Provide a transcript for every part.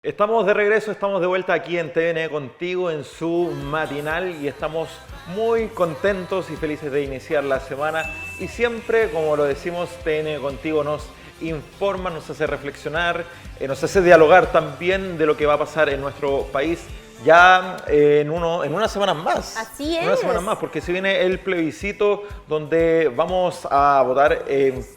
Estamos de regreso, estamos de vuelta aquí en TVN Contigo en su matinal y estamos muy contentos y felices de iniciar la semana y siempre, como lo decimos, TVN Contigo nos informa, nos hace reflexionar, nos hace dialogar también de lo que va a pasar en nuestro país ya en unas semanas más. Así es. En unas semanas más, porque se viene el plebiscito donde vamos a votar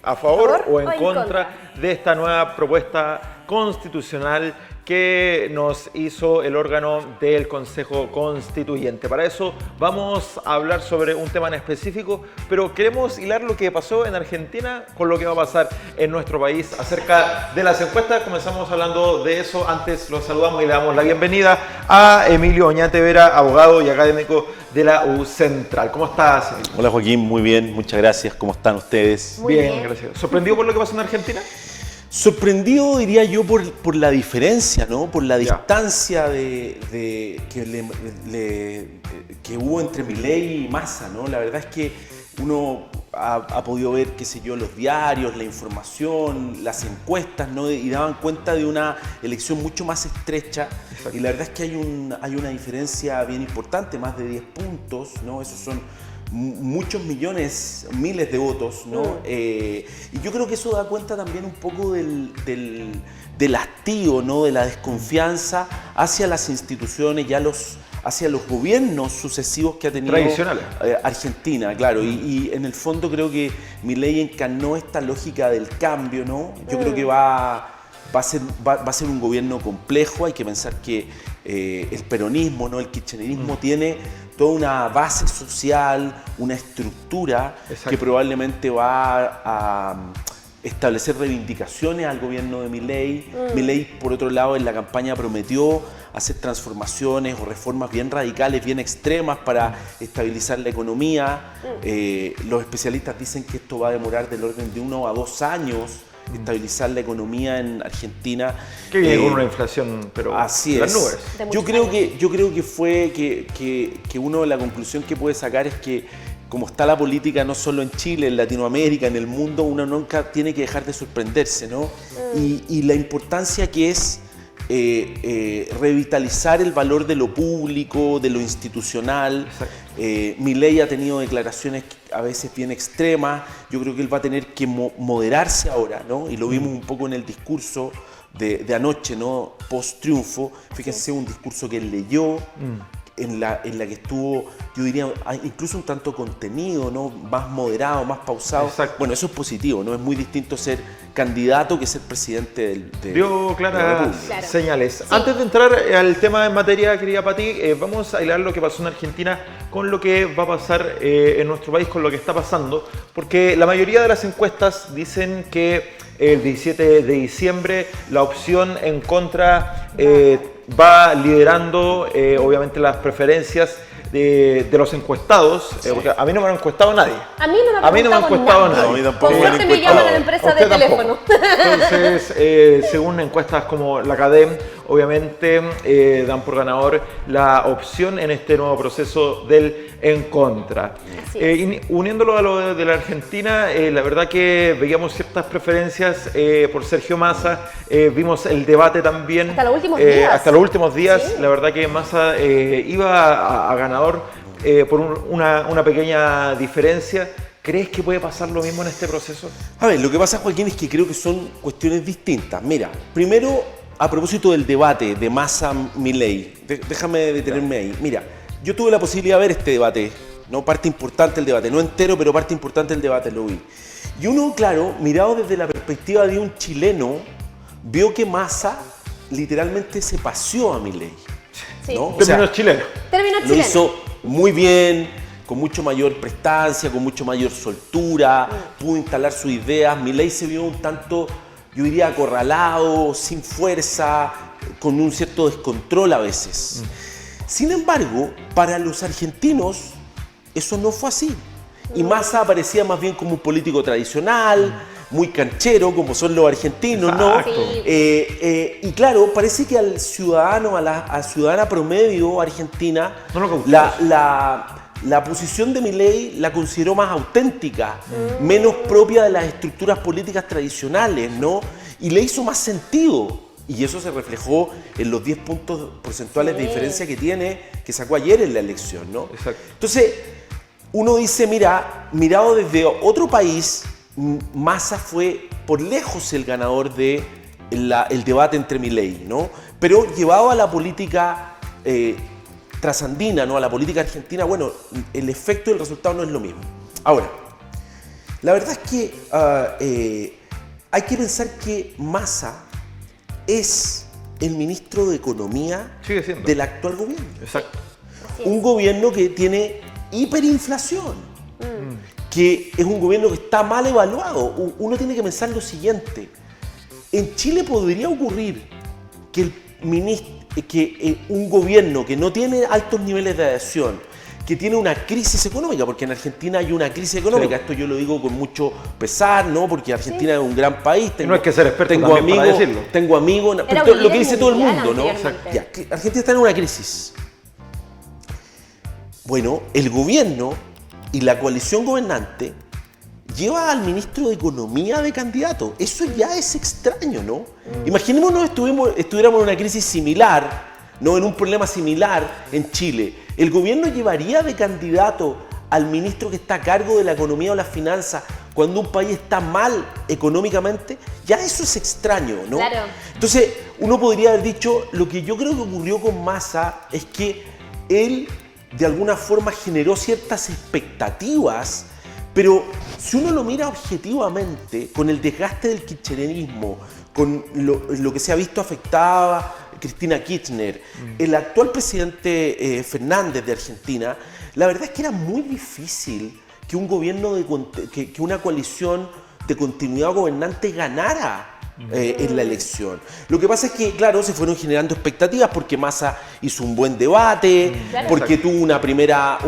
a favor o en contra de esta nueva propuesta constitucional que nos hizo el órgano del Consejo Constituyente. Para eso vamos a hablar sobre un tema en específico, pero queremos hilar lo que pasó en Argentina con lo que va a pasar en nuestro país acerca de las encuestas. Comenzamos hablando de eso. Antes los saludamos y le damos la bienvenida a Emilio Oñate Vera, abogado y académico de la U Central. ¿Cómo estás, Emilio? Hola Joaquín, muy bien, muchas gracias. ¿Cómo están ustedes? Muy bien. Gracias. ¿Sorprendido por lo que pasó en Argentina? Sorprendido, diría yo, por la diferencia, ¿no? Por la distancia que hubo entre Milei y Massa, ¿no? La verdad es que uno ha podido ver, qué sé yo, los diarios, la información, las encuestas, ¿no? Y daban cuenta de una elección mucho más estrecha. Exacto. Y la verdad es que hay una diferencia bien importante, más de 10 puntos, ¿no? Esos son muchos millones, miles de votos, ¿no? Y yo creo que eso da cuenta también un poco del hastío, ¿no? De la desconfianza hacia las instituciones y hacia los gobiernos sucesivos que ha tenido Argentina, claro. Y en el fondo creo que Milei encarnó esta lógica del cambio, ¿no? Yo creo que va a ser un gobierno complejo. Hay que pensar que el peronismo, ¿no? El kirchnerismo tiene toda una base social, una estructura. Exacto. Que probablemente va a establecer reivindicaciones al gobierno de Milei. Milei, por otro lado, en la campaña prometió hacer transformaciones o reformas bien radicales, bien extremas para estabilizar la economía. Los especialistas dicen que esto va a demorar del orden de 1 a 2 años estabilizar la economía en Argentina. Que viene con una inflación, pero así las es. Nubes. Yo creo que uno de la conclusión que puede sacar es que como está la política no solo en Chile, en Latinoamérica, en el mundo, uno nunca tiene que dejar de sorprenderse, ¿no? Y la importancia que es revitalizar el valor de lo público, de lo institucional. Milei ha tenido declaraciones a veces bien extremas. Yo creo que él va a tener que moderarse ahora, ¿no? Y lo vimos un poco en el discurso de anoche, ¿no? Post triunfo. Fíjense, un discurso que él leyó, en la que estuvo, yo diría, incluso un tanto contenido, ¿no? Más moderado, más pausado. Exacto. Bueno, eso es positivo, ¿no? Es muy distinto ser candidato que ser presidente Dio claras señales. Sí. Antes de entrar al tema en materia, querida Pati, vamos a hilar lo que pasó en Argentina con lo que va a pasar en nuestro país, con lo que está pasando, porque la mayoría de las encuestas dicen que el 17 de diciembre la opción en contra va liderando obviamente las preferencias de los encuestados. Porque a mí no me han encuestado nadie. A mí no me ha encuestado nadie. A mí tampoco. Por suerte me llaman a la empresa de teléfono. Entonces, según encuestas como la CADEM, obviamente dan por ganador la opción en este nuevo proceso del en contra. Uniéndolo a lo de la Argentina, la verdad que veíamos ciertas preferencias por Sergio Massa, vimos el debate también. Hasta los últimos días. Hasta los últimos días, Sí. La verdad que Massa iba a ganador por una pequeña diferencia. ¿Crees que puede pasar lo mismo en este proceso? A ver, lo que pasa, Joaquín, es que creo que son cuestiones distintas. Mira, primero, a propósito del debate de Massa-Milei, déjame detenerme ahí. Mira, yo tuve la posibilidad de ver este debate, ¿no? Parte importante del debate, no entero, pero parte importante del debate lo vi. Y uno, claro, mirado desde la perspectiva de un chileno, vio que Massa literalmente se paseó a Milei. Sí. ¿No? Términos chilenos. Lo hizo muy bien, con mucho mayor prestancia, con mucho mayor soltura, pudo instalar sus ideas. Milei se vio un tanto, yo diría, acorralado, sin fuerza, con un cierto descontrol a veces. Sin embargo, para los argentinos eso no fue así. Y Massa aparecía más bien como un político tradicional, muy canchero, como son los argentinos, ¿no? Sí. Y claro, parece que al ciudadano, a la ciudadana promedio argentina, No lo causó. la posición de Milei la consideró más auténtica, menos propia de las estructuras políticas tradicionales, ¿no? Y le hizo más sentido. Y eso se reflejó en los 10 puntos porcentuales de diferencia que sacó ayer en la elección, ¿no? Exacto. Entonces, uno dice, mira, mirado desde otro país, Massa fue por lejos el ganador de el debate entre Milei, ¿no? Pero llevado a la política trasandina, ¿no? A la política argentina, bueno, el efecto y el resultado no es lo mismo. Ahora, la verdad es que hay que pensar que Massa es el ministro de Economía del actual gobierno. Exacto. Un gobierno que tiene hiperinflación, que es un gobierno que está mal evaluado. Uno tiene que pensar lo siguiente. En Chile podría ocurrir que, un gobierno que no tiene altos niveles de adhesión, que tiene una crisis económica, porque en Argentina hay una crisis económica, esto yo lo digo con mucho pesar, ¿no? Porque Argentina es un gran país. No hay que ser experto también para decirlo. Tengo amigos, pero lo que dice todo el mundo, ¿no? Ya, Argentina está en una crisis. Bueno, el gobierno y la coalición gobernante lleva al ministro de Economía de candidato. Eso ya es extraño, ¿no? Imaginémonos estuviéramos en una crisis similar, ¿no? En un problema similar en Chile. ¿El gobierno llevaría de candidato al ministro que está a cargo de la economía o las finanzas cuando un país está mal económicamente? Ya eso es extraño, ¿no? Claro. Entonces, uno podría haber dicho, lo que yo creo que ocurrió con Massa es que él de alguna forma generó ciertas expectativas, pero si uno lo mira objetivamente, con el desgaste del kirchnerismo, con lo que se ha visto afectada Cristina Kirchner, el actual presidente Fernández de Argentina, la verdad es que era muy difícil que un gobierno, que una coalición de continuidad gobernante ganara en la elección. Lo que pasa es que, claro, se fueron generando expectativas porque Massa hizo un buen debate, porque tuvo una primaria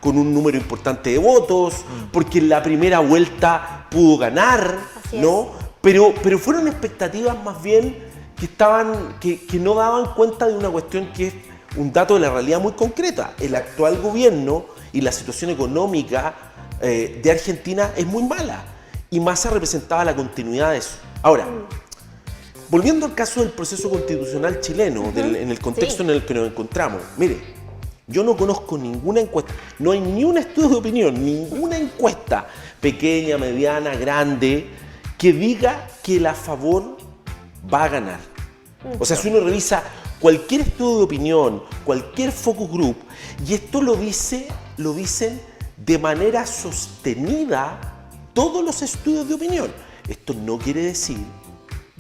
con un número importante de votos, porque en la primera vuelta pudo ganar, ¿no? Pero fueron expectativas más bien que no daban cuenta de una cuestión que es un dato de la realidad muy concreta. El actual gobierno y la situación económica de Argentina es muy mala. Y Massa representaba la continuidad de eso. Ahora, volviendo al caso del proceso constitucional chileno, en el contexto en el que nos encontramos, mire, yo no conozco ninguna encuesta, no hay ni un estudio de opinión, ninguna encuesta, pequeña, mediana, grande, que diga que el a favor va a ganar. O sea, si uno revisa cualquier estudio de opinión, cualquier focus group, y esto lo dicen de manera sostenida todos los estudios de opinión. Esto no quiere decir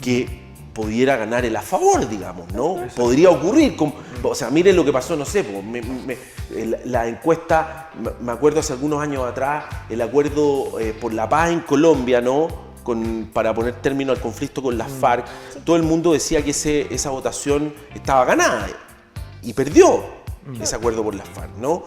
que pudiera ganar el a favor, digamos, ¿no? Podría ocurrir. O sea, miren lo que pasó, no sé, la encuesta, me acuerdo hace algunos años atrás, el acuerdo por la paz en Colombia, ¿no? Para poner término al conflicto con las FARC, todo el mundo decía que esa votación estaba ganada y perdió ese acuerdo por las FARC, ¿no?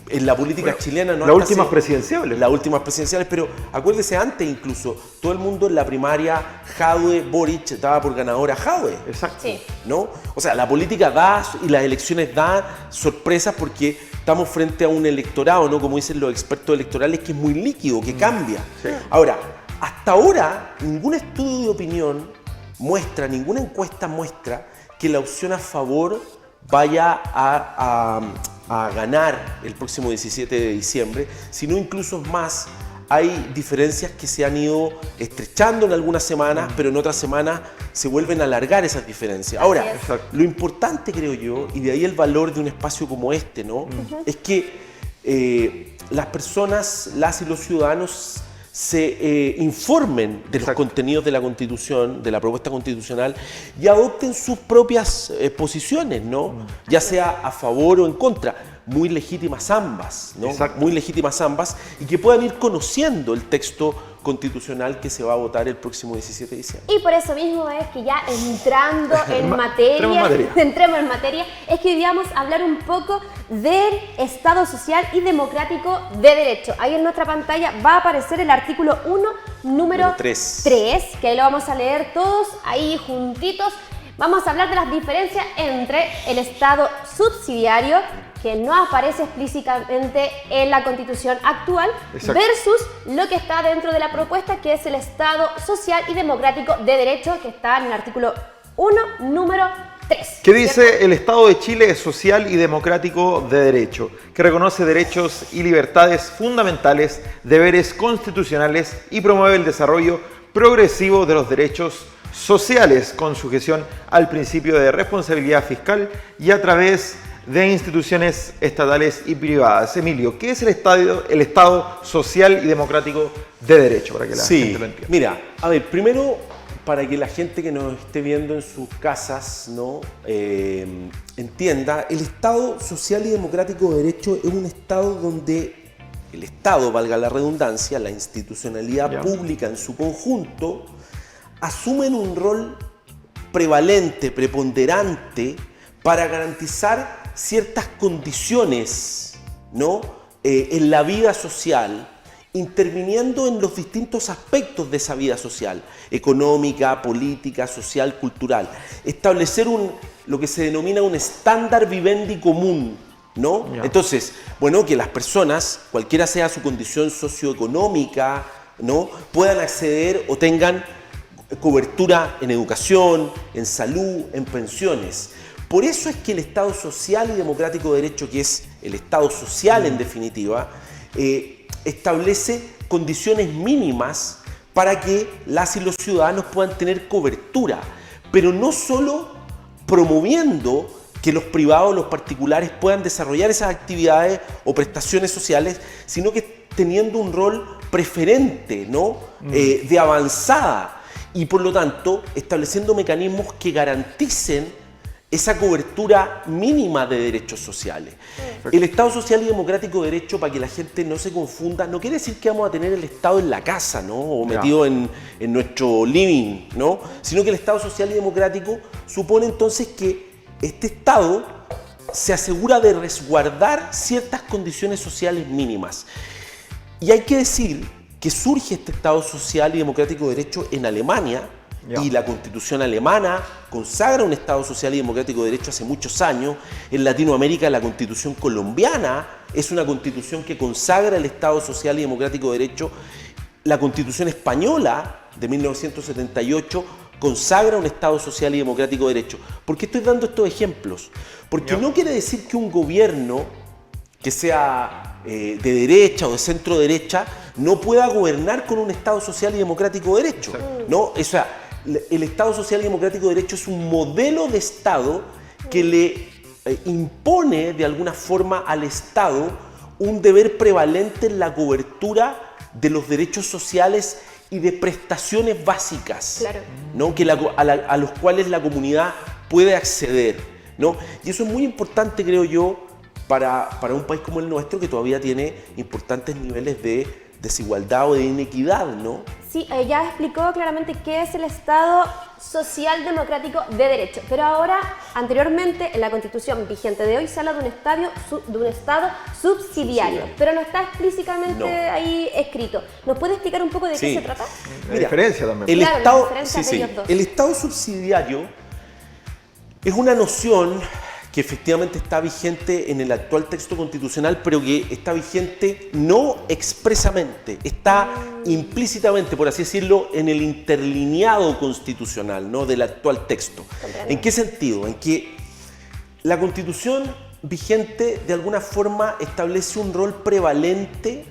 En la política chilena no. Las últimas presidenciales. Las últimas presidenciales, pero acuérdese antes incluso, todo el mundo en la primaria, Jadwe-Boric daba por ganadora a Jadwe. Exacto. Sí. ¿No? O sea, la política da y las elecciones dan sorpresas porque estamos frente a un electorado, ¿no? Como dicen los expertos electorales, que es muy líquido, que cambia. Sí. Ahora, hasta ahora, ningún estudio de opinión muestra, ninguna encuesta muestra que la opción a favor vaya a ganar el próximo 17 de diciembre, sino incluso más, hay diferencias que se han ido estrechando en algunas semanas, pero en otras semanas se vuelven a alargar esas diferencias. Ahora, lo importante, creo yo, y de ahí el valor de un espacio como este, ¿no? Es que las personas, las y los ciudadanos se informen de los contenidos de la Constitución, de la propuesta constitucional, y adopten sus propias posiciones, ¿no? Ya sea a favor o en contra. Muy legítimas ambas, ¿no? Muy legítimas ambas, y que puedan ir conociendo el texto constitucional que se va a votar el próximo 17 de diciembre. Y por eso mismo es que ya entrando en materia, entremos en materia, es que hoy vamos a hablar un poco del Estado social y democrático de derecho. Ahí en nuestra pantalla va a aparecer el artículo 1, número 3, que ahí lo vamos a leer todos ahí juntitos. Vamos a hablar de las diferencias entre el Estado subsidiario, que no aparece explícitamente en la Constitución actual, exacto, versus lo que está dentro de la propuesta, que es el Estado social y democrático de derecho, que está en el artículo 1, número 3. ¿Qué dice? El Estado de Chile es social y democrático de derecho, que reconoce derechos y libertades fundamentales, deberes constitucionales y promueve el desarrollo progresivo de los derechos sociales con sujeción al principio de responsabilidad fiscal y a través de instituciones estatales y privadas. Emilio, ¿qué es el Estado social y democrático de derecho? Para que la gente lo entienda. Mira, a ver, primero, para que la gente que nos esté viendo en sus casas, ¿no? Entienda, el Estado social y democrático de derecho es un Estado donde el Estado, valga la redundancia, la institucionalidad pública en su conjunto, asumen un rol prevalente, preponderante, para garantizar ciertas condiciones, ¿no? En la vida social, interviniendo en los distintos aspectos de esa vida social, económica, política, social, cultural. Establecer lo que se denomina un estándar vivendi común, ¿no? Entonces, bueno, que las personas, cualquiera sea su condición socioeconómica, ¿no? Puedan acceder o tengan cobertura en educación, en salud, en pensiones. Por eso es que el Estado social y democrático de derecho, que es el Estado social en definitiva, establece condiciones mínimas para que las y los ciudadanos puedan tener cobertura, pero no solo promoviendo que los privados, los particulares puedan desarrollar esas actividades o prestaciones sociales, sino que teniendo un rol preferente, ¿no? De avanzada, y por lo tanto estableciendo mecanismos que garanticen esa cobertura mínima de derechos sociales. Perfecto. El Estado social y democrático de derecho, para que la gente no se confunda, no quiere decir que vamos a tener el Estado en la casa, ¿no? O metido en nuestro living, ¿no? Sino que el Estado social y democrático supone entonces que este Estado se asegura de resguardar ciertas condiciones sociales mínimas. Y hay que decir que surge este Estado social y democrático de derecho en Alemania, y la Constitución alemana consagra un Estado social y democrático de derecho hace muchos años. En Latinoamérica, la Constitución colombiana es una Constitución que consagra el Estado social y democrático de derecho. La Constitución española de 1978 consagra un Estado social y democrático de derecho. ¿Por qué estoy dando estos ejemplos? Porque no quiere decir que un gobierno que sea de derecha o de centro derecha no pueda gobernar con un Estado social y democrático de derecho, ¿no? O sea, el Estado social y democrático de derecho es un modelo de Estado que le impone de alguna forma al Estado un deber prevalente en la cobertura de los derechos sociales y de prestaciones básicas, ¿no? A los cuales la comunidad puede acceder, ¿no? Y eso es muy importante, creo yo, para un país como el nuestro, que todavía tiene importantes niveles de desigualdad o de inequidad, ¿no? Sí, ya explicó claramente qué es el Estado social democrático de derecho, pero ahora, anteriormente, en la Constitución vigente de hoy se habla de un Estado subsidiario, pero no está explícitamente ahí escrito. ¿Nos puede explicar un poco de qué se trata? La diferencia también. El Estado subsidiario es una noción que efectivamente está vigente en el actual texto constitucional, pero que está vigente no expresamente, está implícitamente, por así decirlo, en el interlineado constitucional, ¿no? Del actual texto. ¿En qué sentido? En que la Constitución vigente de alguna forma establece un rol prevalente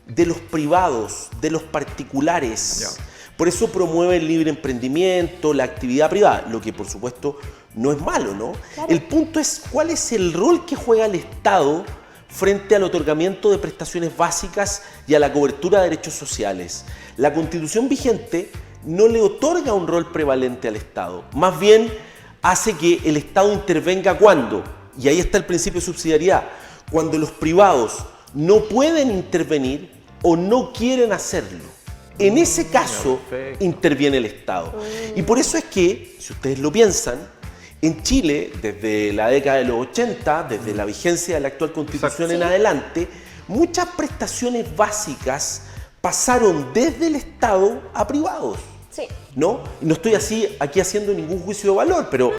de los privados, de los particulares. Por eso promueve el libre emprendimiento, la actividad privada, lo que por supuesto no es malo, ¿no? El punto es cuál es el rol que juega el Estado frente al otorgamiento de prestaciones básicas y a la cobertura de derechos sociales. La Constitución vigente no le otorga un rol prevalente al Estado, más bien hace que el Estado intervenga cuando, y ahí está el principio de subsidiariedad, cuando los privados no pueden intervenir o no quieren hacerlo. En ese caso interviene el Estado. Y por eso es que, si ustedes lo piensan, en Chile, desde la década de los 80, desde la vigencia de la actual Constitución en adelante, muchas prestaciones básicas pasaron desde el Estado a privados. ¿No? No estoy aquí haciendo ningún juicio de valor, pero